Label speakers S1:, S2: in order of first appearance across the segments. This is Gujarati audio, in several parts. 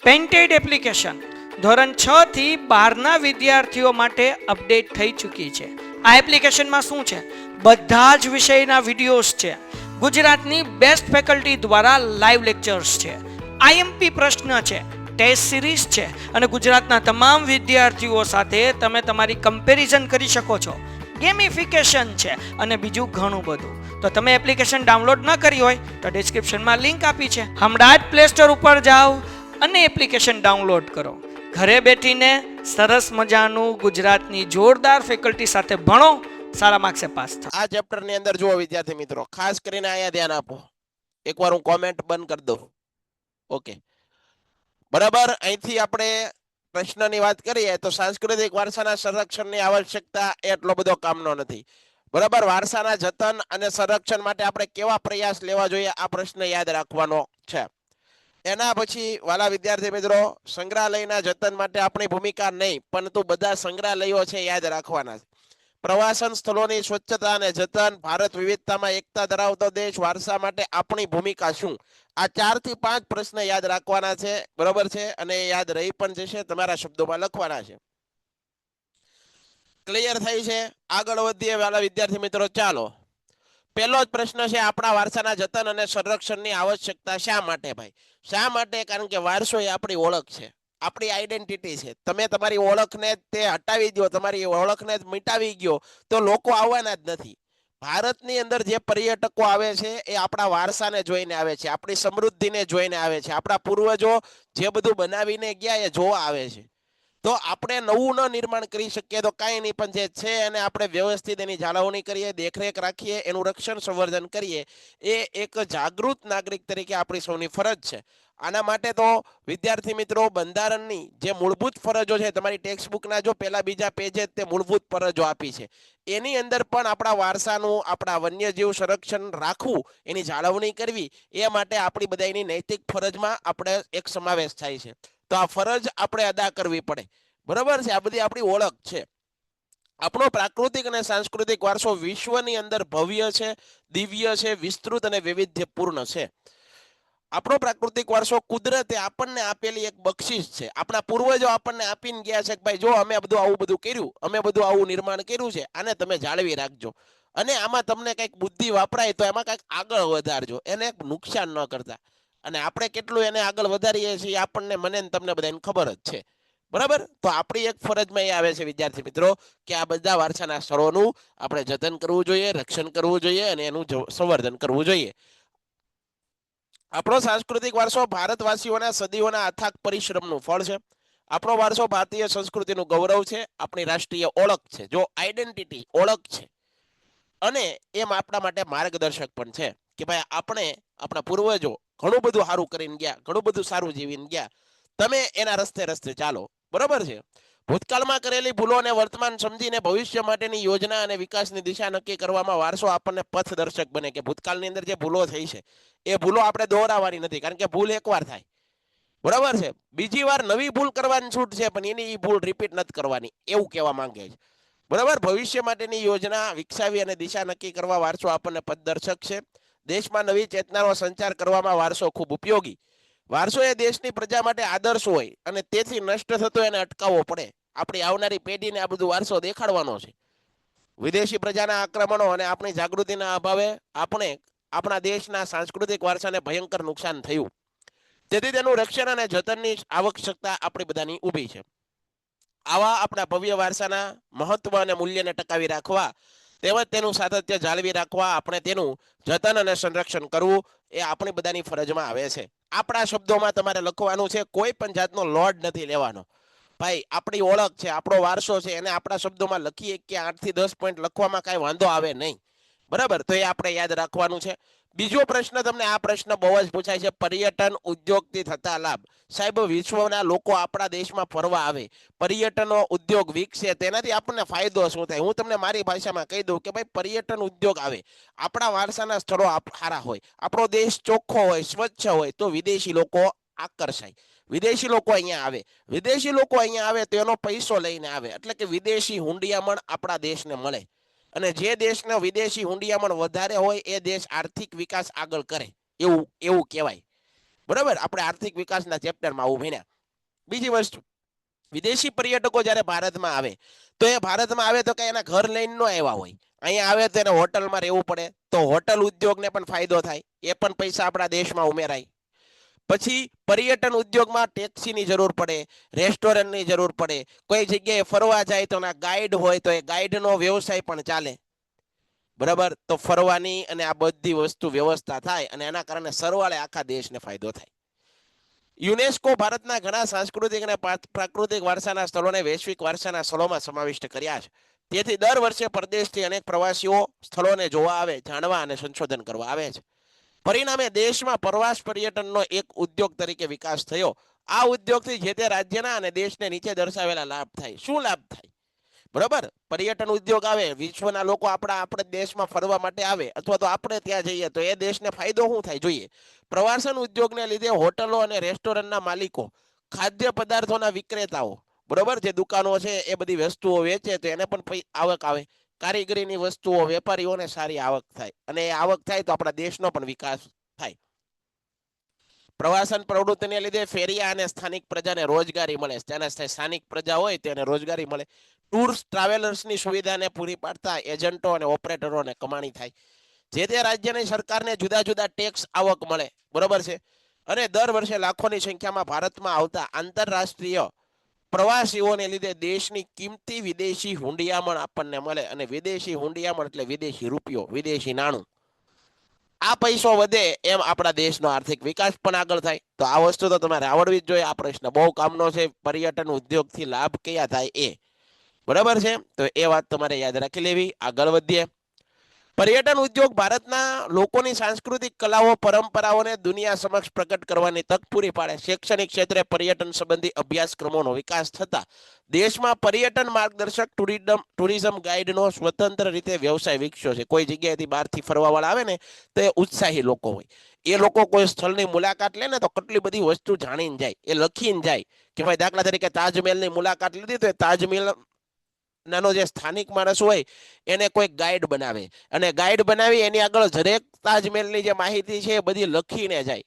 S1: પેન્ટેડ એપ્લિકેશન ધોરણ 6 થી 12ના વિદ્યાર્થીઓ માટે અપડેટ થઈ ચૂકી છે. આ એપ્લિકેશનમાં શું છે? બધા જ વિષયના વિડીયોઝ છે. ગુજરાતની બેસ્ટ ફેકલ્ટી દ્વારા લાઈવ લેક્ચર્સ છે. આઈએમપી પ્રશ્ન છે, ટેસ્ટ સિરીઝ છે અને ગુજરાતના તમામ વિદ્યાર્થીઓ સાથે તમે તમારી કમ્પેરિઝન કરી શકો છો. ગેમિફિકેશન છે અને બીજું ઘણું બધું. તો તમે એપ્લિકેશન ડાઉનલોડ ન કરી હોય તો ડિસ્ક્રિપ્શનમાં લિંક આપી છે. હમણાં જ પ્લે સ્ટોર ઉપર જાઓ અને એપ્લિકેશન ડાઉનલોડ કરો. ઘરે બેઠીને સરસ મજાનું ગુજરાતની જોરદાર ફેકલ્ટી સાથે ભણો, સારા માર્ક્સે પાસ થાઓ.
S2: આ ચેપ્ટર ની અંદર જુઓ વિદ્યાર્થી મિત્રો, ખાસ કરીને અહીંયા ધ્યાન આપો. એકવાર હું કોમેન્ટ બંધ કરી દઉં. ઓકે, બરાબર. અહીંથી આપણે પ્રશ્નની વાત કરીએ તો સાંસ્કૃતિક વારસાના સંરક્ષણની આવશ્યકતા એટલો બધો કામનો નથી. બરાબર, વારસાના જતન અને સંરક્ષણ માટે આપણે કેવા પ્રયાસ લેવા જોઈએ આ પ્રશ્ન યાદ રાખવાનો છે. એના પછી વાલા વિદ્યાર્થી મિત્રો, સંગ્રહાલયના જતન માટે આપણી ભૂમિકા નહીં, પરંતુ બધા સંગ્રહાલયો છે યાદ રાખવાના છે. પ્રવાસન સ્થળોની સ્વચ્છતા અને જતન, ભારત વિવિધતામાં એકતા ધરાવતો દેશ, વારસા માટે આપણી ભૂમિકા શું? આ 4 થી 5 પ્રશ્ન યાદ રાખવાના છે. બરોબર છે, અને યાદ રહી પણ જશે, તમારા શબ્દોમાં લખવાના છે. ક્લિયર થઈ છે? આગળ વધીએ વાલા વિદ્યાર્થી મિત્રો. ચાલો, પહેલો જ પ્રશ્ન છે, આપણા વારસાના જતન અને સંરક્ષણની આવશ્યકતા શા માટે? ભાઈ, શા માટે? કારણ કે વારસો એ આપણી ઓળખ છે, આપણી આઈડેન્ટિટી છે. તમે તમારી ઓળખને તે હટાવી દો, તમારી ઓળખને મિટાવી ગયો તો લોકો આવવાના જ નથી. ભારતની અંદર જે પર્યટકો આવે છે એ આપણા વારસાને જોઈને આવે છે, આપણી સમૃદ્ધિને જોઈને આવે છે, આપણા પૂર્વજો જે બધું બનાવીને ગયા એ જોવા આવે છે. તો આપણે નવું ન નિર્માણ કરી શકીએ તો કાંઈ નહીં, પણ જે છે એને આપણે વ્યવસ્થિત એની જાળવણી કરીએ, દેખરેખ રાખીએ, એનું રક્ષણ સંવર્ધન કરીએ, એ એક જાગૃત નાગરિક તરીકે આપણી સૌની ફરજ છે. આના માટે તો વિદ્યાર્થી મિત્રો, બંધારણની જે મૂળભૂત ફરજો છે, તમારી ટેક્સ્ટ બુકના જો પહેલા બીજા પેજે તે મૂળભૂત ફરજો આપી છે, એની અંદર પણ આપણા વારસાનું, આપણા વન્યજીવ સંરક્ષણ રાખવું, એની જાળવણી કરવી, એ માટે આપણી બધાની નૈતિક ફરજમાં આપણે એક સમાવેશ થાય છે. તો આ ફરજ આપણે અદા કરવી પડે. બરોબર છે, આ બધી આપણી ઓળખ છે. આપણો પ્રાકૃતિક અને સાંસ્કૃતિક વારસો વિશ્વની અંદર ભવ્ય છે, દિવ્ય છે, વિસ્તૃત અને વૈવિધ્યપૂર્ણ છે. આપણો પ્રાકૃતિક વારસો કુદરતે આપણને આપેલી એક બક્ષિસ છે. આપણા પૂર્વજો આપણને આપીને ગયા છે કે ભાઈ જો અમે બધું આવું બધું કર્યું, અમે બધું આવું નિર્માણ કર્યું છે, આને તમે જાળવી રાખજો, અને આમાં તમને કંઈક બુદ્ધિ વાપરાય તો એમાં કંઈક આગળ વધારજો, એને નુકસાન ન કરતા. અને આપણે કેટલું એને આગળ વધારીએ છીએ આપણને, મને ને તમને બધાને ખબર જ છે. બરાબર, તો આપણી એક ફરજમાં એ આવે છે વિદ્યાર્થી મિત્રો કે આ બધા વારસાના સ્થળોનું આપણે જતન કરવું જોઈએ, રક્ષણ કરવું જોઈએ અને એનું સંવર્ધન કરવું જોઈએ. આપણો સાંસ્કૃતિક વારસો ભારતવાસીઓના સદીઓના અથાગ પરિશ્રમનું ફળ છે. આપણો વારસો ભારતીય સંસ્કૃતિનું ગૌરવ છે, આપણી રાષ્ટ્રીય ઓળખ છે. જો આઈડેન્ટિટી ઓળખ છે, અને એમ આપણા માટે માર્ગદર્શક પણ છે કે ભાઈ આપણે, આપણા પૂર્વજો ઘણું બધું સારું કરીને ગયા, ઘણું બધું સારું જીવીને ગયા, તમે એના રસ્તે રસ્તે ચાલો. બરોબર છે, ભૂતકાળમાં કરેલી ભૂલોને વર્તમાન સમજીને ભવિષ્ય માટેની યોજના અને વિકાસની દિશા નક્કી કરવામાં વારસો આપણને પથદર્શક બને. કે ભૂતકાળની અંદર જે ભૂલો થઈ છે એ ભૂલો આપણે દોહરાવવાની નથી, કારણ કે ભૂલ એકવાર થાય. બરાબર છે, બીજી વાર નવી ભૂલ કરવાની છૂટ છે, પણ એની ભૂલ રિપીટ નથી કરવાની, એવું કહેવા માંગે છે. બરાબર, ભવિષ્ય માટેની યોજના વિકસાવી અને દિશા નક્કી કરવા વારસો આપણને પથદર્શક છે. દેશમાં નવી ચેતનાનો સંચાર કરવામાં વારસો ખૂબ ઉપયોગી. વારસો એ દેશની પ્રજા માટે આદર્શ હોય અને તેથી નષ્ટ થતો એને અટકાવવો પડે. આપણી આવનારી પેઢીને આ બધું વારસો દેખાડવાનો છે. વિદેશી પ્રજાના આક્રમણો અને આપણી જાગૃતિના અભાવે આપણે આપણા દેશના સાંસ્કૃતિક વારસાને ભયંકર નુકસાન થયું. તેથી તેનું રક્ષણ અને જતનની આવશ્યકતા આપણી બધાની ઊભી છે. આવા આપણા ભવ્ય વારસાના મહત્વ અને મૂલ્યને ટકાવી રાખવા તેમજ તેનું સાતત્ય જાળવી રાખવા આપણે તેનું જતન અને સંરક્ષણ કરવું એ આપણી બધાની ફરજમાં આવે છે. આપણા શબ્દોમાં તમારે લખવાનું છે, કોઈ પણ જાતનો લોડ નથી લેવાનો. ભાઈ, આપણી ઓળખ છે, આપણો વારસો છે, એને આપણા શબ્દોમાં લખીએ કે 8 થી 10 પોઈન્ટ લખવામાં કાંઈ વાંધો આવે નહીં. બરાબર, તો એ આપણે યાદ રાખવાનું છે. બીજો પ્રશ્ન, તમને આ પ્રશ્ન બહુ જ પૂછાય છે, પર્યટન ઉદ્યોગથી થતા લાભ. સાહેબ, વિશ્વના લોકો આપણા દેશમાં ફરવા આવે, પર્યટન ઉદ્યોગ વિકસે, તેનાથી આપણને ફાયદો શું થાય? હું તમને મારી ભાષામાં કહી દઉં કે ભાઈ, પર્યટન ઉદ્યોગ આવે, આપણા વારસાના સ્થળો સારા હોય, આપણો દેશ ચોખ્ખો હોય, સ્વચ્છ હોય, તો વિદેશી લોકો આકર્ષાય. વિદેશી લોકો અહીંયા આવે, વિદેશી લોકો અહીંયા આવે તો એનો પૈસો લઈને આવે, એટલે કે વિદેશી હુંડિયામણ આપણા દેશને મળે. અને જે દેશનો વિદેશી હુંડિયામણ વધારે હોય એ દેશ આર્થિક વિકાસ આગળ કરે, એવું એવું કહેવાય. બરાબર, આપણે આર્થિક વિકાસના ચેપ્ટરમાં આવું ભણ્યા. બીજી વસ્તુ, વિદેશી પર્યટકો જ્યારે ભારતમાં આવે તો એ ભારતમાં આવે તો કઈ એના ઘર લઈને ન આવ્યા હોય, અહીંયા આવે તો એને હોટલમાં રહેવું પડે, તો હોટલ ઉદ્યોગને પણ ફાયદો થાય, એ પણ પૈસા આપણા દેશમાં ઉમેરાય. પછી પર્યટન ઉદ્યોગમાં ટેક્સીની જરૂર પડે, રેસ્ટોરન્ટની જરૂર પડે, કોઈ જગ્યાએ ફરવા જાય તો ગાઈડ હોય તો એ ગાઈડનો વ્યવસાય પણ ચાલે. બરાબર, તો ફરવાની અને આ બધી વસ્તુ વ્યવસ્થા થાય અને એના કારણે સરવાળે આખા દેશને ફાયદો થાય. યુનેસ્કો ભારતના ઘણા સાંસ્કૃતિક અને પ્રાકૃતિક વારસાના સ્થળોને વૈશ્વિક વારસાના સ્થળોમાં સમાવિષ્ટ કર્યા છે. તેથી દર વર્ષે પરદેશથી અનેક પ્રવાસીઓ સ્થળોને જોવા આવે, જાણવા અને સંશોધન કરવા આવે છે. પરિણામે દેશમાં પ્રવાસ પર્યટનનો એક ઉદ્યોગ તરીકે વિકાસ થયો. આ ઉદ્યોગથી જે તે રાજ્યના અને દેશને નીચે દર્શાવેલા લાભ થાય. શું લાભ થાય? બરાબર, પર્યટન ઉદ્યોગ આવે, વિશ્વના લોકો આપણે દેશમાં ફરવા માટે આવે, અથવા તો આપણે ત્યાં જઈએ તો એ દેશને ફાયદો શું થાય જોઈએ. પ્રવાસન ઉદ્યોગને લીધે હોટલો અને રેસ્ટોરન્ટના માલિકો, ખાદ્ય પદાર્થોના વિક્રેતાઓ, બરોબર, જે દુકાનો છે એ બધી વસ્તુઓ વેચે તો એને પણ આવક આવે. કારીગરીની વસ્તુઓ, વેપારીઓને સારી આવક થાય, અને એ આવક થાય તો આપણા દેશનો પણ વિકાસ થાય. પ્રવાસન પ્રવૃત્તિને લીધે ફેરિયા અને સ્થાનિક પ્રજાને રોજગારી મળે, ત્યાંના સ્થાનિક પ્રજા હોય તેને રોજગારી મળે. ટૂર્સ ટ્રાવેલર્સની સુવિધાને પૂરી પાડતા એજન્ટો અને ઓપરેટરોને કમાણી થાય. જે તે રાજ્યની સરકારને જુદા જુદા ટેક્સ આવક મળે, બરોબર છે. અને દર વર્ષે લાખોની સંખ્યામાં ભારતમાં આવતા આંતરરાષ્ટ્રીય પ્રવાસીઓને લીધે દેશની કિંમતી વિદેશી હુંડિયામણ આપણને મળે, અને વિદેશી હુંડિયામણ એટલે વિદેશી રૂપિયો, વિદેશી નાણું. આ પૈસો વધે એમ આપણા દેશનો આર્થિક વિકાસ પણ આગળ થાય. તો આ વસ્તુ તો તમારે આવડવી જ જોઈએ. આ પ્રશ્ન બહુ કામનો છે. પર્યટન ઉદ્યોગથી લાભ કયા થાય એ, બરાબર છે, તો એ વાત તમારે યાદ રાખી લેવી. આગળ વધીએ. પર્યટન ઉદ્યોગ ભારતના લોકોની સાંસ્કૃતિક કલાઓ, પરંપરાઓને દુનિયા સમક્ષ પ્રગટ કરવાની તક પૂરી પાડે. શૈક્ષણિક ક્ષેત્રે પર્યટન સંબંધી અભ્યાસક્રમોનો વિકાસ થતા દેશમાં પર્યટન માર્ગદર્શક, ટુરિઝમ ગાઈડનો સ્વતંત્ર રીતે વ્યવસાય વિકસ્યો છે. કોઈ જગ્યાએથી બહારથી ફરવાવાળા આવે ને તો એ ઉત્સાહી લોકો હોય. એ લોકો કોઈ સ્થળની મુલાકાત લે ને તો કેટલી બધી વસ્તુ જાણીને જાય, એ લખીને જાય કે ભાઈ દાખલા તરીકે તાજમહેલની મુલાકાત લીધી તો એ તાજમહેલ નાનો જે સ્થાનિક માણસ હોય એને કોઈ ગાઈડ બનાવે, અને ગાઈડ બનાવી એની આગળ દરેક તાજમહેલની જે માહિતી છે એ બધી લખીને જાય.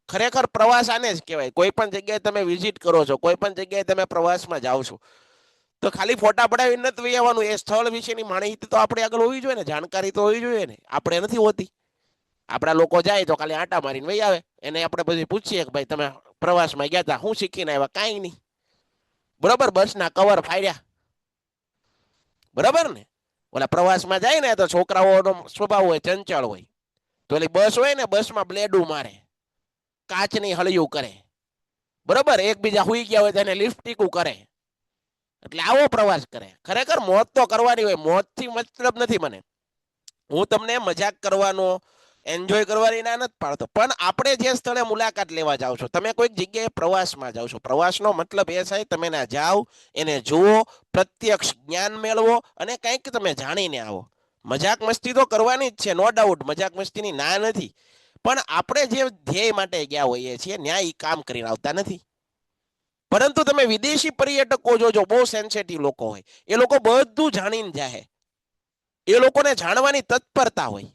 S2: ખરેખર પ્રવાસ આને જ કહેવાય. કોઈ પણ જગ્યાએ તમે વિઝિટ કરો છો, કોઈ પણ જગ્યાએ તમે પ્રવાસમાં જાઓ છો, તો ખાલી ફોટા પડાવીને નથી વહી આવવાનું. એ સ્થળ વિશેની માહિતી તો આપણે આગળ હોવી જોઈએ ને, જાણકારી તો હોવી જોઈએ ને. આપણે નથી હોતી. આપણા લોકો જાય તો ખાલી આંટા મારીને વહી આવે. એને આપણે બધી પૂછીએ કે ભાઈ તમે પ્રવાસમાં ગયા હતા, શું શીખીને આવ્યા? કાંઈ નહીં. બરોબર, બસના કવર ફાડ્યા, બરાબર ને. ઓલા પ્રવાસમાં જાય ને તો છોકરાઓનો સ્વભાવ હોય, ચંચળ હોય, તો ઓલી બસ હોય ને, બસમાં બ્લેડું મારે, કાચની હળિયું કરે, બરોબર, એકબીજા હુઈ ગયા હોય તેને લિપસ્ટિકું કરે. એટલે આવો પ્રવાસ કરે. ખરેખર મોત તો કરવાની હોય, મોતથી મતલબ નથી મને. હું તમને મજાક કરવાનો, એન્જોય કરવાની ના નથી પાડતો, પણ આપણે જે સ્થળે મુલાકાત લેવા જાઓ છો, તમે કોઈક જગ્યાએ પ્રવાસમાં જાઓ છો, પ્રવાસનો મતલબ એ થાય તમે ના જાઓ, એને જુઓ, પ્રત્યક્ષ જ્ઞાન મેળવો અને કંઈક તમે જાણીને આવો. મજાક મસ્તી તો કરવાની જ છે, નો ડાઉટ, મજાક મસ્તીની ના નથી, પણ આપણે જે ધ્યેય માટે ગયા હોઈએ છીએ ત્યાં એ કામ કરીને આવતા નથી. પરંતુ તમે વિદેશી પર્યટકો જોજો, બહુ સેન્સિટિવ લોકો હોય, એ લોકો બધું જાણીને જાય. એ લોકોને જાણવાની તત્પરતા હોય.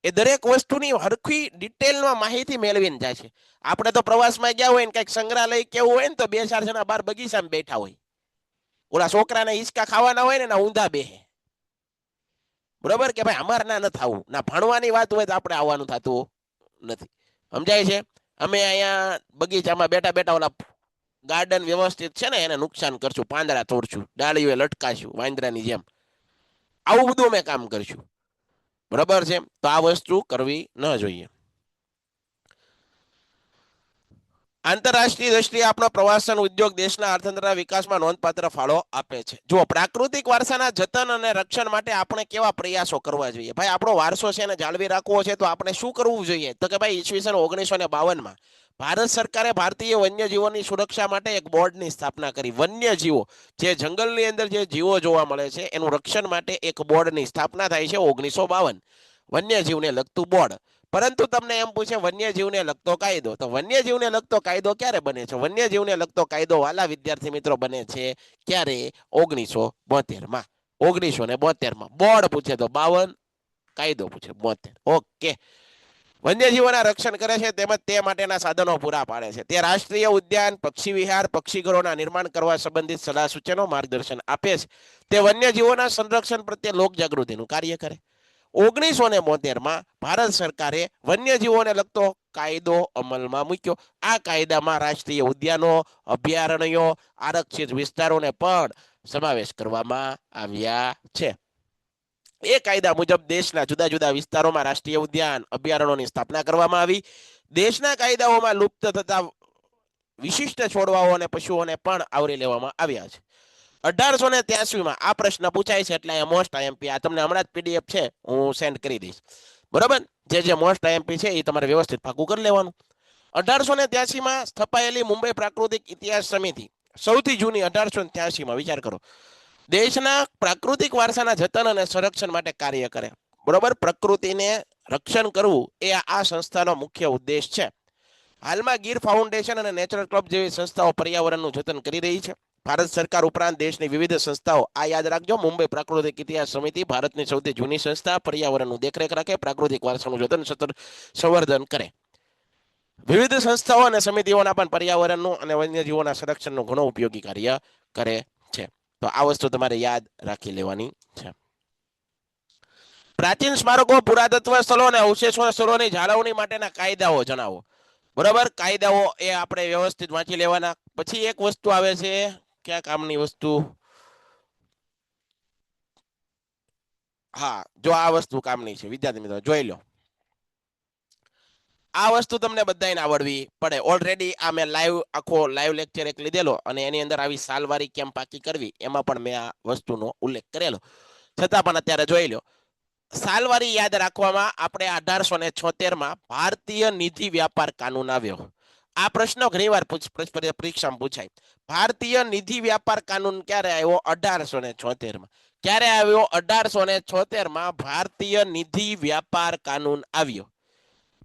S2: એ દરેક વસ્તુની હરખી ડિટેલમાં માહિતી મેળવીને જાય છે. આપણે તો પ્રવાસમાં ગયા હોય ને કંઈક સંગ્રહાલય કેવું હોય ને તો 2-4 જણા બહાર બગીચામાં બેઠા હોય. ઓલા છોકરાને હિંચકા ખાવાના હોય ને ના ઊંધા બેહે. બરોબર કે ભાઈ અમારે ના નથી આવું, ના ભણવાની વાત હોય તો આપણે આવવાનું થતું નથી. સમજાય છે? અમે અહીંયા બગીચામાં બેઠા બેઠા ઓલા ગાર્ડન વ્યવસ્થિત છે ને એને નુકસાન કરશું, પાંદડા તોડશું, ડાળીઓ લટકાશું વાંદરાની જેમ. આવું બધું અમે કામ કરશું. બરાબર છે? તો આ વસ્તુ કરવી ન જોઈએ. આંતરરાષ્ટ્રીય દ્રષ્ટિએ આપણો પ્રવાસન ઉદ્યોગ દેશના અર્થતંત્રના વિકાસમાં નોંધપાત્ર ફાળો આપે છે. જો પ્રાકૃતિક વારસાના જતન અને રક્ષણ માટે આપણે કેવા પ્રયાસો કરવા જોઈએ? ભાઈ આપણો વારસો છે એને જાળવી રાખવો છે તો આપણે શું કરવું જોઈએ? તો કે ભાઈ ઈસવીસન 1952માં ભારત સરકારે ભારતીય વન્યજીવોની સુરક્ષા માટે એક બોર્ડની સ્થાપના કરી. વન્યજીવો, જે જંગલની અંદર જે જીવો જોવા મળે છે એનું રક્ષણ માટે એક બોર્ડની સ્થાપના થાય છે 1952. વન્યજીવને લગતું બોર્ડ. પરંતુ તમને એમ પૂછે વન્યજીવને લગતો કાયદો, તો વન્યજીવને લગતો કાયદો ક્યારે બને છે? વન્યજીવને લગતો કાયદો વાલા વિદ્યાર્થી મિત્રો બને છે ક્યારે? 1972માં. 1972માં. બોર્ડ પૂછે તો 52, કાયદો પૂછે 72. ઓકે. વન્યજીવોના રક્ષણ કરે છે તેમજ તે માટેના સાધનો પૂરા પાડે છે. તે રાષ્ટ્રીય ઉદ્યાન, પક્ષી વિહાર, પક્ષીઘરોના નિર્માણ કરવા સંબંધિત સલાહ સૂચનો માર્ગદર્શન આપે છે. તે વન્યજીવોના સંરક્ષણ પ્રત્યે લોકજાગૃતિનું કાર્ય કરે. 1972માં ભારત સરકારે વન્યજીવોને લગતો કાયદો અમલમાં મૂક્યો. આ કાયદામાં રાષ્ટ્રીય ઉદ્યાનો, અભયારણ્યો, આરક્ષિત વિસ્તારોને પણ સમાવેશ કરવામાં આવ્યા છે. એ કાયદા મુજબ દેશના જુદા જુદા વિસ્તારોમાં રાષ્ટ્રીય ઉદ્યાન, અભયારણ્યોની સ્થાપના કરવામાં આવી. દેશના કાયદાઓમાં લુપ્ત થતા વિશિષ્ટ છોડવાઓ અને પશુઓને પણ આવરી લેવામાં આવ્યા છે. 1883માં આ પ્રશ્ન પૂછાય છે એટલે અહીંયા મોસ્ટ આઈએમપી, આ તમને હમણાં જ પીડીએફ છે હું સેન્ડ કરી દઈશ, બરોબર? જે મોસ્ટ આઈએમપી છે એ તમારે વ્યવસ્થિત પાકું કરી લેવાનું. 1883માં સ્થપાયેલી મુંબઈ પ્રાકૃતિક ઇતિહાસ સમિતિ, સૌથી જૂની 1883માં, વિચાર કરો, દેશના પ્રાકૃતિક વારસાના જતન અને સંરક્ષણ માટે કાર્ય કરે. બરોબર, પ્રકૃતિને રક્ષણ કરવું એ આ સંસ્થાનો મુખ્ય ઉદ્દેશ છે. હાલમાં ગીર ફાઉન્ડેશન અને નેચરલ ક્લબ જેવી સંસ્થાઓ પર્યાવરણનું જતન કરી રહી છે. ભારત સરકાર ઉપરાંત દેશની વિવિધ સંસ્થાઓ, આ યાદ રાખજો, મુંબઈ પ્રાકૃતિક ઇતિહાસ સમિતિ ભારતની સૌથી જૂની સંસ્થા, પર્યાવરણનું દેખરેખ રાખે, પ્રાકૃતિક વારસાનું જતન સંવર્ધન કરે. વિવિધ સંસ્થાઓ અને સમિતિઓના પણ પર્યાવરણનું અને વન્યજીવોના સંરક્ષણનું ઘણું ઉપયોગી કાર્ય કરે છે. તો આ વસ્તુ તમારે યાદ રાખી લેવાની છે. પ્રાચીન સ્મારકો, પુરાતત્વ સ્થળો અને અવશેષો સ્થળોની જાળવણી માટેના કાયદાઓ જણાવો. બરોબર, કાયદાઓ એ આપણે વ્યવસ્થિત વાંચી લેવાના. પછી એક વસ્તુ આવે છે, ક્યાં કામની વસ્તુ? હા, જો આ વસ્તુ કામની છે વિદ્યાર્થી મિત્રો, જોઈ લો. આ વસ્તુ તમને બધાને આવડવી પડે. ઓલરેડી આ મેં આખો લાઈવ લેક્ચર એક લીધેલો અને એની અંદર આવી સાલવારી કેમ પાકી કરવી એમાં પણ મેં આ વસ્તુનો ઉલ્લેખ કરેલો, છતાં પણ અત્યારે જોઈ લો. સાલવારી યાદ રાખવામાં આપણે 1876માં ભારતીય નિધિ વ્યાપાર કાનૂન આવ્યો. આ પ્રશ્ન ઘણીવાર પરીક્ષામાં પૂછાય. ભારતીય નિધિ વ્યાપાર કાનૂન ક્યારે આવ્યો? 1876માં. ક્યારે આવ્યો? 1876માં ભારતીય નિધિ વ્યાપાર કાનૂન આવ્યો.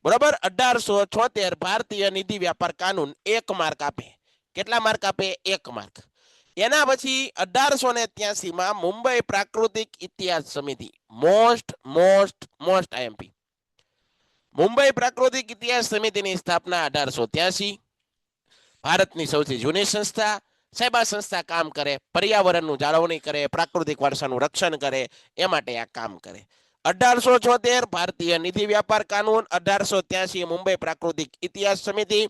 S2: બરોબર, 1876 ભારતીય નિધિ વ્યાપાર કાનૂન. 1 માર્ક આપે. કેટલા માર્ક આપે? 1 માર્ક. એના પછી 1883માં મુંબઈ પ્રાકૃતિક ઇતિહાસ સમિતિ, મોસ્ટ આઈએમપી. મુંબઈ પ્રાકૃતિક ઇતિહાસ સમિતિની સ્થાપના 1883. ભારતની સૌથી જૂની સંસ્થા. સાહેબ આ સંસ્થા કામ કરે, પર્યાવરણનું જાળવણી કરે, પ્રાકૃતિક વારસાનું રક્ષણ કરે, એ માટે આ કામ કરે. 1876 ભારતીય નિધિ વ્યાપાર કાનૂન, 1883 મુંબઈ પ્રાકૃતિક ઇતિહાસ સમિતિ,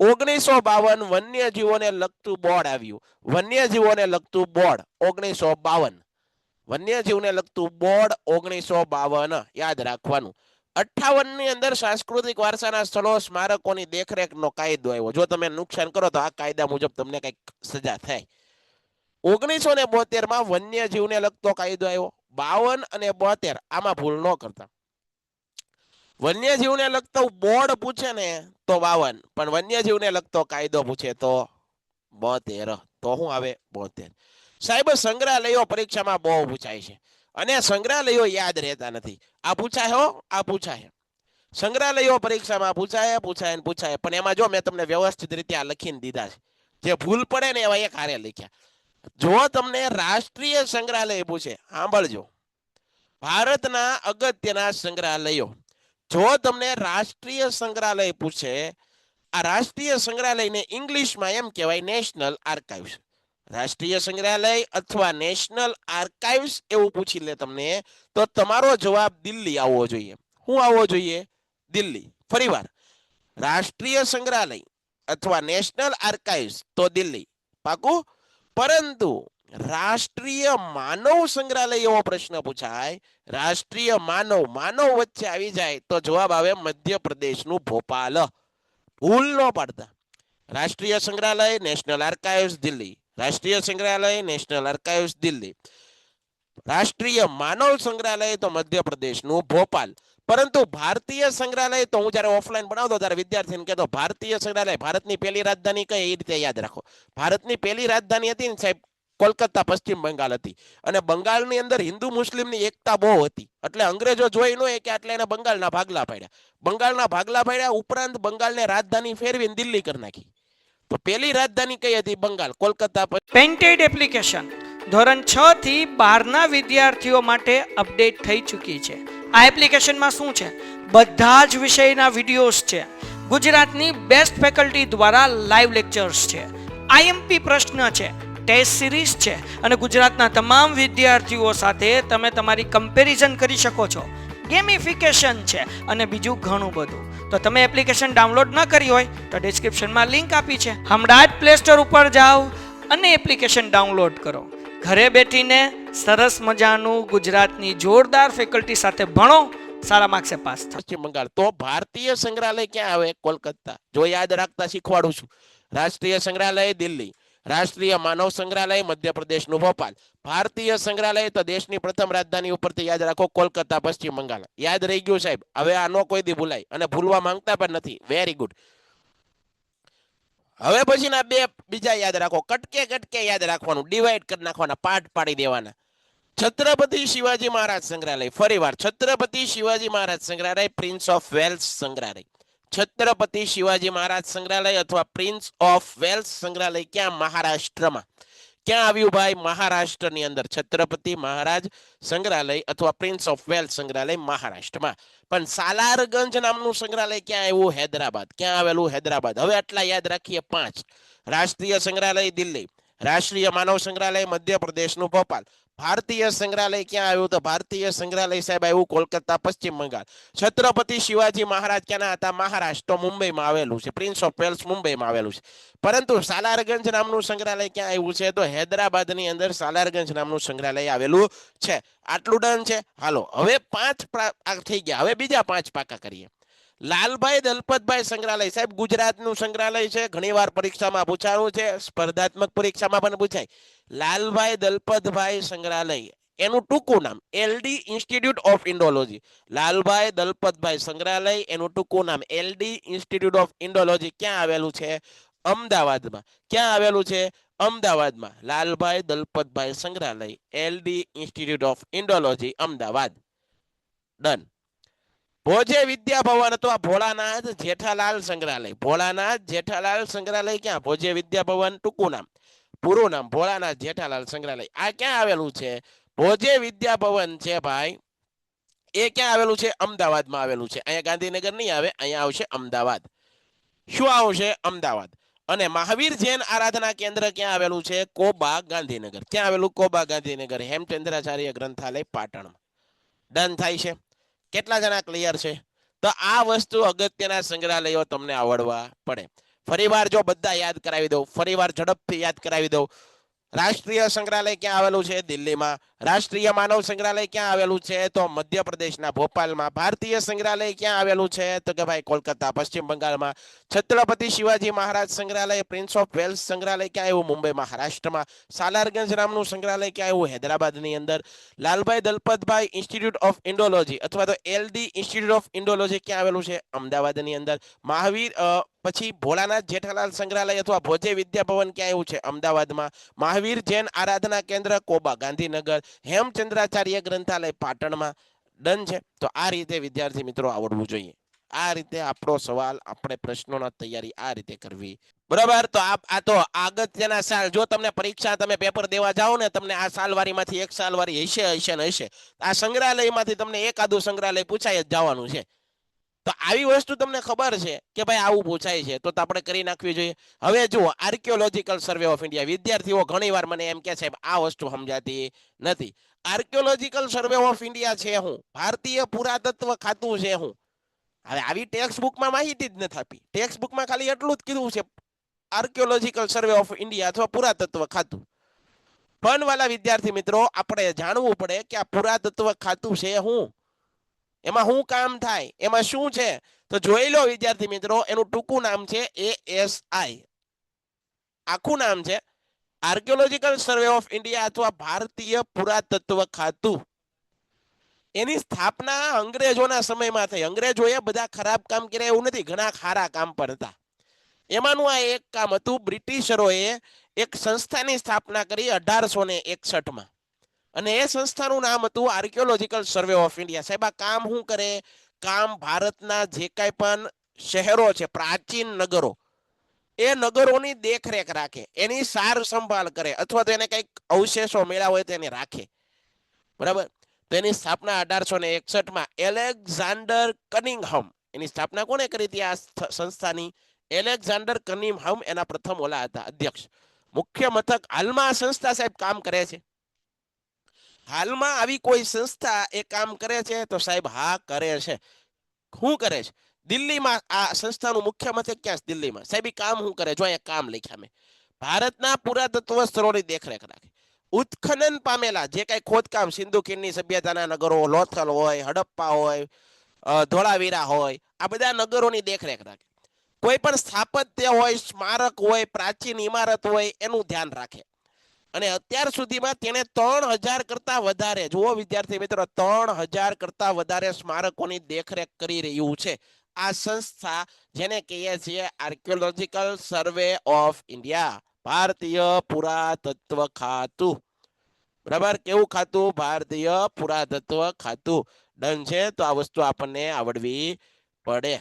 S2: 1952 વન્યજીવોને લગતું બોર્ડ આવ્યું. વન્યજીવોને લગતું બોર્ડ 1952. વન્યજીવને લગતું બોર્ડ 1952 યાદ રાખવાનું. 58ની અંદર સાંસ્કૃતિક વારસાના સ્થળો, સ્મારકોની દેખરેખનો કાયદો આવ્યો. જો તમે નુકસાન કરો તો આ કાયદા મુજબ તમને કઈક સજા થાય. 1972માં વન્યજીવને લગતો કાયદો આવ્યો. 52 અને 72 આમાં ભૂલ ન કરતા. વન્યજીવને લગતો બોર્ડ પૂછે ને તો 52, પણ વન્યજીવને લગતો કાયદો પૂછે તો 72. તો શું આવે? 72. સાહેબ સંગ્રહાલયો પરીક્ષામાં બહુ પૂછાય છે અને સંગ્રહાલયો યાદ રહેતા નથી. આ પૂછાય હો, આ પૂછાય. સંગ્રહાલયો પરીક્ષામાં પૂછાય, પણ એમાં જો મેં તમને વ્યવસ્થિત રીતે આ લખીને દીધા છે. જે ભૂલ પડે ને એવા એક હારે લખ્યા. જો તમને રાષ્ટ્રીય સંગ્રહાલય પૂછે, સાંભળજો, ભારતના અગત્યના સંગ્રહાલયો, જો તમને રાષ્ટ્રીય સંગ્રહાલય પૂછે, આ રાષ્ટ્રીય સંગ્રહાલયને ઇંગ્લિશમાં એમ કહેવાય નેશનલ આર્કાઇવ્સ. રાષ્ટ્રીય સંગ્રહાલય અથવા નેશનલ આર્કાઇવ્સ એવું પૂછી લે તમને, તો તમારો જવાબ દિલ્હી આવવો જોઈએ. શું આવવો જોઈએ? દિલ્હી. ફરીવાર, રાષ્ટ્રીય સંગ્રહાલય અથવા નેશનલ આર્કાઇવ્સ તો દિલ્હી, પાકું. પરંતુ રાષ્ટ્રીય માનવ સંગ્રહાલય એવો પ્રશ્ન પૂછાય, રાષ્ટ્રીય માનવ વચ્ચે આવી જાય તો જવાબ આવે મધ્યપ્રદેશનું ભોપાલ. ભૂલ ન પાડતા. રાષ્ટ્રીય સંગ્રહાલય, નેશનલ આર્કાઇવ્સ, દિલ્હી. રાષ્ટ્રીય સંગ્રહાલય, નેશનલ આર્કાઇવ્સ, દિલ્હી. રાષ્ટ્રીય માનવ સંગ્રહાલય તો મધ્યપ્રદેશનું ભોપાલ. પરંતુ ભારતીય સંગ્રહાલય તો હું જ્યારે ઓફલાઈન ભણાવતો ત્યારે વિદ્યાર્થીને કહેતો, ભારતીય સંગ્રહાલય, ભારતની પહેલી રાજધાની કઈ, એ રીતે યાદ રાખો. ભારતની પહેલી રાજધાની હતી ને સાહેબ, કોલકાતા, પશ્ચિમ બંગાળ હતી. અને બંગાળની અંદર હિન્દુ મુસ્લિમની એકતા બહુ હતી, એટલે અંગ્રેજો જોઈ ન કે એટલે એને બંગાળના ભાગલા પાડ્યા. ઉપરાંત બંગાળને રાજધાની ફેરવીને દિલ્હી કરી નાખી. તો પહેલી રાજધાની કઈ હતી? બંગાળ, કોલકાતા.
S1: પેન્ટેડ એપ્લિકેશન ધોરણ 6 થી 12ના વિદ્યાર્થીઓ માટે અપડેટ થઈ ચૂકી છે. આ એપ્લિકેશનમાં શું છે? બધા જ વિષયના વિડીયોઝ છે. ગુજરાતની બેસ્ટ ફેકલ્ટી દ્વારા લાઈવ લેક્ચર્સ છે, આઈએમપી પ્રશ્ન છે, ટેસ્ટ સિરીઝ છે અને ગુજરાતના તમામ વિદ્યાર્થીઓ સાથે તમે તમારી કમ્પેરિઝન કરી શકો છો. ગેમિફિકેશન છે અને બીજું ઘણું બધું. તો તમે એપ્લિકેશન ડાઉનલોડ ન કરી હોય તો ડિસ્ક્રિપ્શનમાં લિંક આપી છે, હમણાં જ પ્લે સ્ટોર ઉપર જાઓ અને એપ્લિકેશન ડાઉનલોડ કરો. ઘરે બેઠીને સરસ મજાનું ગુજરાતની જોરદાર ફેકલ્ટી સાથે ભણો, સારા માર્ક્સે પાસ થાઓ.
S2: પશ્ચિમ બંગાળ. તો ભારતીય સંગ્રહાલય ક્યાં આવે? કોલકાતા. જો યાદ રાખતા શીખવાડું છું. રાષ્ટ્રીય સંગ્રહાલય દિલ્હી, રાષ્ટ્રીય માનવ સંગ્રહાલય મધ્યપ્રદેશનું ભોપાલ, ભારતીય સંગ્રહાલય તો દેશની પ્રથમ રાજધાની ઉપરથી યાદ રાખો કોલકાતા, પશ્ચિમ બંગાળ. યાદ રહી ગયું સાહેબ? હવે આ નો કોઈ દી ભૂલાય અને ભૂલવા માંગતા પણ નથી. Very good. હવે પછીના બે બીજા યાદ રાખો. કટકે કટકે યાદ રાખવાનું, ડિવાઈડ કરી નાખવાના, પાર્ટ પાડી દેવાના. છત્રપતિ શિવાજી મહારાજ સંગ્રહાલય. ફરીવાર છત્રપતિ શિવાજી મહારાજ સંગ્રહાલય, પ્રિન્સ ઓફ વેલ્સ સંગ્રહાલય. છત્રપતિ શિવાજી મહારાજ સંગ્રહાલય અથવા પ્રિન્સ ઓફ વેલ્સ સંગ્રહાલય ક્યાં? મહારાષ્ટ્રમાં. ક્યાં આવ્યું ભાઈ? મહારાષ્ટ્રની અંદર. છત્રપતિ મહારાજ સંગ્રહાલય અથવા પ્રિન્સ ઓફ વેલ્સ સંગ્રહાલય મહારાષ્ટ્રમાં. પણ સાલારગંજ નામનું સંગ્રહાલય ક્યાં આવ્યું? હૈદરાબાદ. ક્યાં આવેલું? હૈદરાબાદ. હવે આટલા યાદ રાખીએ. 5. રાષ્ટ્રીય સંગ્રહાલય દિલ્હી, રાષ્ટ્રીય માનવ સંગ્રહાલય મધ્યપ્રદેશનું ભોપાલ, ભારતીય સંગ્રહાલય ક્યાં આવ્યું? તો ભારતીય સંગ્રહાલય સાહેબ આવ્યું કોલકાતા, પશ્ચિમ બંગાળ. છત્રપતિ શિવાજી મહારાજ ક્યાંના હતા? મહારાષ્ટ્ર, મુંબઈમાં આવેલું છે. પ્રિન્સ ઓફ વેલ્સ મુંબઈમાં આવેલું છે. પરંતુ સાલારગંજ નામનું સંગ્રહાલય ક્યાં આવ્યું છે? તો હૈદરાબાદની અંદર સાલારગંજ નામનું સંગ્રહાલય આવેલું છે. આટલું ડન છે. હાલો હવે 5 થઈ ગયા. હવે બીજા 5 પાકા કરીએ. લાલભાઈ દલપતભાઈ સંગ્રહાલય સાહેબ ગુજરાતનું સંગ્રહાલય છે. ઘણીવાર પરીક્ષામાં પૂછાયું છે, સ્પર્ધાત્મક પરીક્ષામાં પણ પૂછાય. લાલભાઈ દલપતભાઈ સંગ્રહાલય, એનું ટૂંકું નામ LD institute of Indology. Lalbhai Dalpatbhai સંગ્રહાલય, એનું ટૂંકું નામ એલડી ઇન્સ્ટિટ્યૂટ ઓફ ઇન્ડોલોજી. ક્યાં આવેલું છે? અમદાવાદમાં. ક્યાં આવેલું છે? અમદાવાદમાં. લાલભાઈ દલપતભાઈ સંગ્રહાલય, LD institute of Indology, Ahmedabad. Done. Bhoje Vidya Bhavan અથવા ભોળાનાથ જેઠાલાલ સંગ્રહાલય. ભોળાનાથ જેઠાલાલ સંગ્રહાલય ક્યાં? ભોજે વિદ્યા ભવન, ટૂંકું નામ. પૂરું નામ ભોળાનાથ જેઠાલાલ સંગ્રહાલય. આ ક્યાં આવેલું છે? ભોજે વિદ્યા ભવન છે ભાઈ, એ ક્યાં આવેલું છે? અમદાવાદમાં આવેલું છે. અહીંયા ગાંધીનગર નહીં આવે, અહીંયા આવશે અમદાવાદ. શું આવશે? અમદાવાદ. અને મહાવીર જૈન આરાધના કેન્દ્ર ક્યાં આવેલું છે? કોબા, ગાંધીનગર. ક્યાં આવેલું? કોબા, ગાંધીનગર. હેમચંદ્રાચાર્ય ગ્રંથાલય, પાટણમાં. ડન થાય છે. કેટલા જણા ક્લિયર છે? તો આ વસ્તુ અગત્યના સંગ્રહાલયો તમને આવડવા પડે. ફરીવાર જો બધા યાદ કરાવી દઉં, ફરીવાર ઝડપથી યાદ કરાવી દઉં. રાષ્ટ્રીય સંગ્રહાલય ક્યાં આવેલું છે? દિલ્હીમાં. રાષ્ટ્રીય માનવ સંગ્રહાલય ક્યાં આવેલું છે? તો મધ્યપ્રદેશના ભોપાલમાં. ભારતીય સંગ્રહાલય ક્યાં આવેલું છે? તો કે ભાઈ કોલકાતા, પશ્ચિમ બંગાળમાં. છત્રપતિ શિવાજી મહારાજ સંગ્રહાલય, પ્રિન્સ ઓફ વેલ્સ સંગ્રહાલય ક્યાં આવ્યું? મુંબઈ, મહારાષ્ટ્રમાં. સાલારગંજ નામનું સંગ્રહાલય ક્યાં આવ્યું? હૈદરાબાદની અંદર. Lalbhai Dalpatbhai institute of Indology અથવા તો એલડી ઇન્સ્ટિટ્યૂટ ઓફ ઇન્ડોલોજી ક્યાં આવેલું છે? અમદાવાદની અંદર. મહાવીર પછી ભોળાનાથ જેઠાલાલ સંગ્રહાલય અથવા ભોજે વિદ્યા ભવન ક્યાં આવ્યું છે? અમદાવાદમાં. મહાવીર જૈન આરાધના કેન્દ્ર કોબા, ગાંધીનગર. હેમચંદ્રાચાર્ય ગ્રંથાલય, પાટણમાં. ડન છે. તો આ રીતે વિદ્યાર્થી મિત્રો આવડવું જોઈએ. આ રીતે આપણો સવાલ, આપણે પ્રશ્નોના તૈયારી આ રીતે કરવી. બરાબર. તો આ તો અગત્યના સાલ, જો તમને પરીક્ષા તમે પેપર દેવા જાઓ ને, તમને આ સાલવારીમાંથી એક સાલવારી હશે ને હશે. આ સંગ્રહાલયમાંથી તમને એકાદું સંગ્રહાલય પૂછાય જ જવાનું છે. તો આવી વસ્તુ તમને ખબર છે કે ભાઈ આવું પૂછાય છે, તો આપણે કરી નાખવી જોઈએ. હવે જુઓ, આર્કિયોલોજીકલ સર્વે ઓફ ઇન્ડિયા. વિદ્યાર્થીઓ ઘણીવાર મને એમ કે સાહેબ આ વસ્તુ સમજાતી નથી. આર્કિયોલોજીકલ સર્વે ઓફ ઇન્ડિયા છે હું? ભારતીય પુરાતત્વ ખાતું છે હું? હવે આવી ટેક્સ્ટ બુકમાં માહિતી જ નથી આપી. ટેક્સ્ટ બુકમાં ખાલી એટલું જ કીધું છે આર્કિયોલોજીકલ સર્વે ઓફ ઇન્ડિયા અથવા પુરાતત્વ ખાતું. પણ વાલા વિદ્યાર્થી મિત્રો, આપણે જાણવું પડે કે આ પુરાતત્વ ખાતું છે હું, એમાં શું કામ થાય, એમાં શું છે. તો જોઈ લો વિદ્યાર્થી મિત્રો, એનું ટૂંકું નામ છે ASI. આખું નામ છે આર્કિયોલોજીકલ સર્વે ઓફ ઇન્ડિયા અથવા ભારતીય પુરાતત્વ ખાતું. એની સ્થાપના અંગ્રેજોના સમયમાં થઈ. અંગ્રેજોએ બધા ખરાબ કામ કર્યા એવું નથી, ઘણા સારા કામ પણ હતા. એમાંનું આ એક કામ હતું, બ્રિટિશરોએ એક સંસ્થાની સ્થાપના કરી 1861માં. અને એ સંસ્થાનું નામ હતું આર્કિયોલોજીકલ સર્વે ઓફ ઇન્ડિયા. સાહેબ આ કામ શું કરે? કામ ભારતના જે કાંઈ પણ શહેરો છે, પ્રાચીન નગરો, એ નગરોની દેખરેખ રાખે, એની સાર સંભાળ કરે, અથવા તો એને કંઈક અવશેષો મેળા હોય તો એને રાખે. બરાબર. તો એની સ્થાપના 1861 એલેક્ઝાન્ડર કનિંઘમ, એની સ્થાપના કોણે કરી હતી આ સંસ્થાની? એલેક્ઝાન્ડર કનિંઘમ એના પ્રથમ ઓલા હતા અધ્યક્ષ. મુખ્ય મથક હાલમાં આ સંસ્થા સાહેબ કામ કરે છે? હાલમાં આવી કોઈ સંસ્થા એ કામ કરે છે? તો સાહેબ હા કરે છે. શું કરે છે? દિલ્હીમાં આ સંસ્થાનું મુખ્ય મથક ક્યાં છે? દિલ્હીમાં. સાહેબ કામ શું કરે? જો અહીંયા કામ લખ્યા મેં. ભારતના પુરાતત્વ સ્થળોની દેખરેખ રાખે. ઉત્ખનન પામેલા જે કઈ ખોદકામ સિંધુ ખીણની સભ્યતાના નગરો, લોથલ હોય, હડપ્પા હોય, ધોળાવીરા હોય, આ બધા નગરોની દેખરેખ રાખે. કોઈ પણ સ્થાપત્ય હોય, સ્મારક હોય, પ્રાચીન ઇમારત હોય, એનું ધ્યાન રાખે. અને અત્યાર સુધીમાં તેને 3000 કરતા વધારે, જુઓ વિદ્યાર્થી મિત્રો, 3000 કરતા વધારે સ્મારકોની દેખરેખ કરી રહ્યું છે આ સંસ્થા, જેને કહીએ છીએ આર્કિયોલોજીકલ સર્વે ઓફ ઇન્ડિયા, ભારતીય પુરાતત્વ ખાતું. બરાબર? કેવું ખાતું? ભારતીય પુરાતત્વ ખાતું. ડન છે? તો આ વસ્તુ આપણને આવડવી પડે.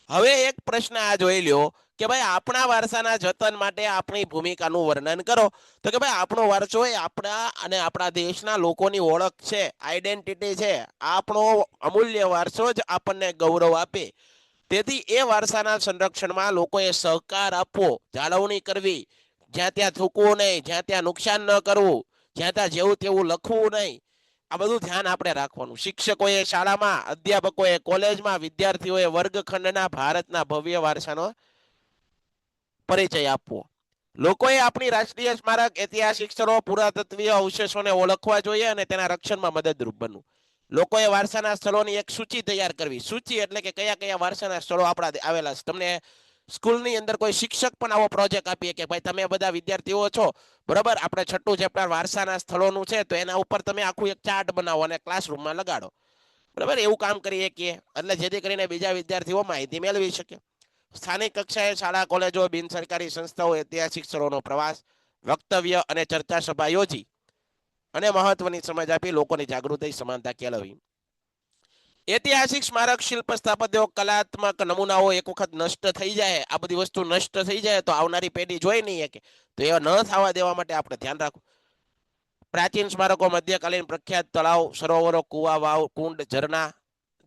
S2: હવે એક પ્રશ્ન આ જોઈ લ્યો કે ભાઈ આપણા વારસાના જતન માટે આપણી ભૂમિકાનું વર્ણન કરો. તો કે ભાઈ આપણો વારસો એ આપણા અને આપણા દેશના લોકોની ઓળખ છે, આઈડેન્ટિટી છે. આપણો અમૂલ્ય વારસો જ આપણને ગૌરવ આપે. તેથી એ વારસાના સંરક્ષણમાં લોકોએ સહકાર આપવો, જાળવણી કરવી, જ્યાં ત્યાં થૂકવું નહીં, જ્યાં ત્યાં નુકસાન ન કરવું, જ્યાં ત્યાં જેવું તેવું લખવું નહીં. આ બધું ધ્યાન આપણે રાખવાનું. શિક્ષકોએ શાળામાં, અધ્યાપકોએ કોલેજમાં, વિદ્યાર્થીઓએ વર્ગખંડના ભારતના ભવ્ય વારસાનો પરિચય આપવો. લોકોએ આપણી રાષ્ટ્રીય સ્મારક, ઐતિહાસિક સ્થળો, પુરાતત્વીય અવશેષોને ઓળખવા જોઈએ અને તેના રક્ષણમાં મદદરૂપ બનવું. લોકોએ વારસાના સ્થળોની એક સૂચિ તૈયાર કરવી. સૂચિ એટલે કે કયા કયા વારસાના સ્થળો આપણા આવેલા છે. તમને સ્કૂલની અંદર કોઈ શિક્ષક પણ આવો પ્રોજેક્ટ આપીએ કે ભાઈ તમે બધા વિદ્યાર્થીઓ છો, બરોબર, આપણે 6ઠું ચેપ્ટર વારસાના સ્થળોનું છે, તો એના ઉપર તમે આખું એક ચાર્ટ બનાવો અને ક્લાસરૂમમાં લગાડો. બરાબર? એવું કામ કરીએ કે એટલે જેથી કરીને બીજા વિદ્યાર્થીઓ માહિતી મેળવી શકે. સ્થાનિક કક્ષાએ શાળા, કોલેજો, બિન સરકારી સંસ્થાઓ ઐતિહાસિક સ્થળોનો પ્રવાસ, વક્તવ્ય અને ચર્ચા સભા યોજી અને મહત્વની સમજ આપી લોકોની જાગૃતિ, સમાનતા કેળવવી. ઐતિહાસિક સ્મારક, શિલ્પ, સ્થાપત્યો, કલાત્મક નમૂનાઓ એક વખત નષ્ટ થઈ જાય, આ બધી વસ્તુ નષ્ટ થઈ જાય તો આવનારી પેઢી જોઈ નહીં શકે, તો એ ન થવા દેવા માટે આપણે ધ્યાન રાખવું. પ્રાચીન સ્મારકો, મધ્યકાલીન પ્રખ્યાત તળાવ, સરોવરો, કુવા, વાવ, કુંડ, ઝરણા,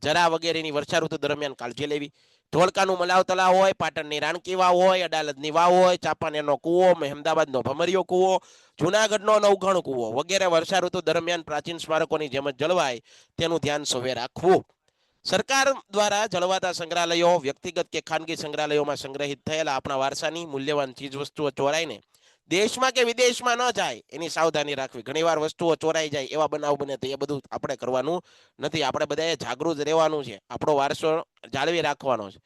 S2: જરા વગેરેની વર્ષાઋતુ દરમિયાન કાળજી લેવી. ધોળકાનું મલાવ તળાવ હોય, પાટણની રાણકી વાવ હોય, અડાલજની વાવ હોય, ચાંપાનેરનો કૂવો, મહેમદાબાદનો ભમરિયો કૂવો, જુનાગઢનો નવઘણ કૂવો વગેરે વર્ષાઋતુ દરમિયાન પ્રાચીન સ્મારકોની જેમ જ જળવાય તેનું ધ્યાન સૌએ રાખવું. સરકાર દ્વારા જળવાતા સંગ્રહાલયો, વ્યક્તિગત કે ખાનગી સંગ્રહાલયોમાં સંગ્રહિત થયેલા આપણા વારસાની મૂલ્યવાન ચીજવસ્તુઓ ચોરાઈને દેશમાં કે વિદેશમાં ન જાય એની સાવધાની રાખવી. ઘણીવાર વસ્તુઓ ચોરાઈ જાય, એવા બનાવ બને તો એ બધું આપણે કરવાનું નથી. આપણે બધાએ જાગૃત રહેવાનું છે, આપણો વારસો જાળવી રાખવાનો છે.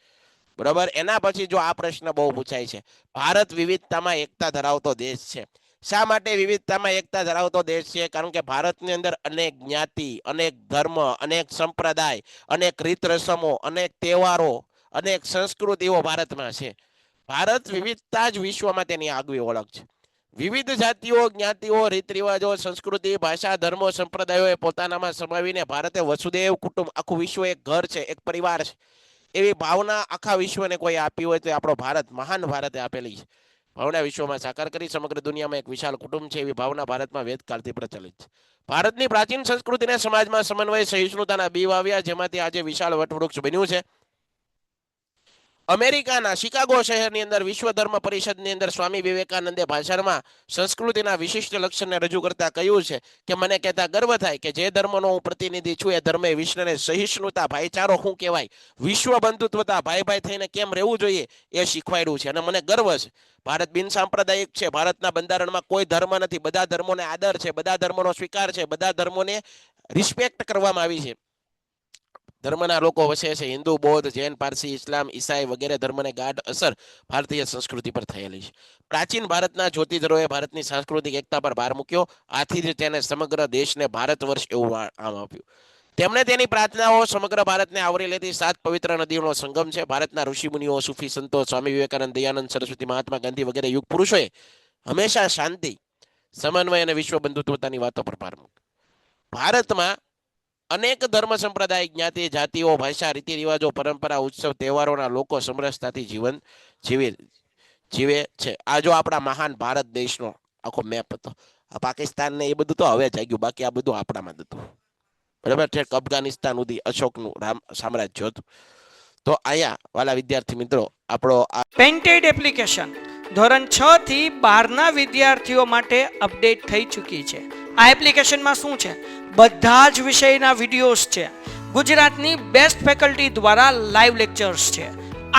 S2: બરાબર? એના પછી જો આ પ્રશ્ન બહુ પૂછાય છે, ભારત વિવિધતામાં એકતા ધરાવતો દેશ છે. શા માટે વિવિધતામાં એકતા ધરાવતો દેશ છે? કારણ કે ભારતની અંદર અનેક જ્ઞાતિ, અનેક ધર્મ, અનેક સંપ્રદાય, અનેક રીત રસમો, અનેક તહેવારો, અનેક સંસ્કૃતિઓ ભારતમાં છે. ભારત વિવિધતા જ વિશ્વમાં તેની આગવી ઓળખ છે. વિવિધ જાતિઓ, જ્ઞાતિઓ, રીત રિવાજો, સંસ્કૃતિ, ભાષા, ધર્મો, સંપ્રદાયોએ પોતાનામાં સમાવીને ભારતે વસુદેવ કુટુંબ, આખું વિશ્વ એક ઘર છે, એક પરિવાર છે, એવી ભાવના આખા વિશ્વને કોઈ આપી હોય તો આપણો ભારત, મહાન ભારતે આપેલી છે. ભાવના વિશ્વમાં સાકાર કરી સમગ્ર દુનિયામાં એક વિશાળ કુટુંબ છે, એવી ભાવના ભારતમાં વેદકાળથી પ્રચલિત છે. ભારતની પ્રાચીન સંસ્કૃતિને સમાજમાં સમન્વય, સહિષ્ણુતાના બી વાવ્યા, જેમાંથી આજે વિશાળ વટવૃક્ષ બન્યું છે. અમેરિકાના શિકાગો શહેરની અંદર વિશ્વ ધર્મ પરિષદની અંદર સ્વામી વિવેકાનંદે ભાષણમાં સંસ્કૃતિના વિશિષ્ટ લક્ષણને રજૂ કરતા કહ્યું છે કે મને કહેતા ગર્વ થાય કે જે ધર્મનો હું પ્રતિનિધિ છું એ ધર્મે વિશ્વને સહિષ્ણુતા, ભાઈચારો શું કહેવાય, વિશ્વ બંધુત્વતા, ભાઈ ભાઈ થઈને કેમ રહેવું જોઈએ એ શીખવાડ્યું છે. અને મને ગર્વ છે. ભારત બિન સાંપ્રદાયિક છે. ભારતના બંધારણમાં કોઈ ધર્મ નથી. બધા ધર્મોને આદર છે, બધા ધર્મોનો સ્વીકાર છે, બધા ધર્મોને રિસ્પેક્ટ કરવામાં આવી છે. ધર્મના લોકો વસે છે. હિન્દુ, બૌદ્ધ, જૈન, પારસી, ઇસ્લામ, ઈસાઈ વગેરે ધર્મને ગાઢ અસર ભારતીય સંસ્કૃતિ પર થયેલી છે. પ્રાચીન ભારતના જ્યોતિધરોએ ભારતની સાંસ્કૃતિક એકતા પર ભાર મૂક્યો. આથી જ તેને સમગ્ર દેશને ભારત વર્ષ એવું નામ આપ્યું. તેમણે તેની પ્રાર્થનાઓ સમગ્ર ભારતને આવરી લેતી 7 પવિત્ર નદીઓનો સંગમ છે. ભારતના ઋષિમુનિઓ, સૂફી સંતો, સ્વામી વિવેકાનંદ, દયાનંદ સરસ્વતી, મહાત્મા ગાંધી વગેરે યુગ પુરુષોએ હંમેશા શાંતિ, સમન્વય અને વિશ્વ બંધુત્વતાની વાતો પર ભાર મૂક્યો. ભારતમાં અનેક ધર્મ, સંપ્રદાય, જ્ઞાતિ, જાતિઓ, ભાષા, રીતિ રિવાજો, પરંપરા, ઉત્સવ, તહેવારોના લોકો સમરસતાથી જીવન જીવે છે. આ જો આપણા મહાન ભારત દેશનો આખો મેપ હતો. આ પાકિસ્તાન ને એ બધું તો હવે જાગ્યું, બાકી આ બધું આપણામાં જ હતું. બરાબર છે. અફઘાનિસ્તાન સુધી અશોકનું સામ્રાજ્ય હતું. તો અહીંયા વાલા વિદ્યાર્થી મિત્રો આપણો આ
S1: પેન્ટેડ એપ્લિકેશન ધોરણ 6 થી 12ના વિદ્યાર્થીઓ માટે અપડેટ થઈ ચૂકી છે. આ એપ્લિકેશનમાં શું છે? બધા જ વિષયના વિડીયોઝ છે. ગુજરાતની બેસ્ટ ફેકલ્ટી દ્વારા લાઈવ લેક્ચર્સ છે,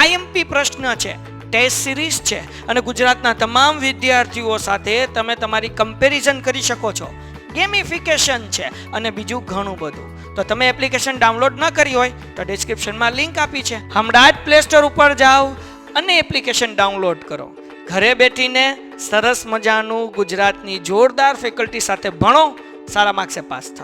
S1: આઈએમપી પ્રશ્ન છે, ટેસ્ટ સિરીઝ છે અને ગુજરાતના તમામ વિદ્યાર્થીઓ સાથે તમે તમારી કમ્પેરિઝન કરી શકો છો. ગેમિફિકેશન છે અને બીજું ઘણું બધું. તો તમે એપ્લિકેશન ડાઉનલોડ ન કરી હોય તો ડિસ્ક્રિપ્શનમાં લિંક આપી છે, હમણાં જ પ્લે સ્ટોર ઉપર જાઓ અને એપ્લિકેશન ડાઉનલોડ કરો. ઘરે બેઠીને સરસ મજાનું ગુજરાતની જોરદાર ફેકલ્ટી સાથે ભણો, સારા માર્ક્સે પાસ થાઓ.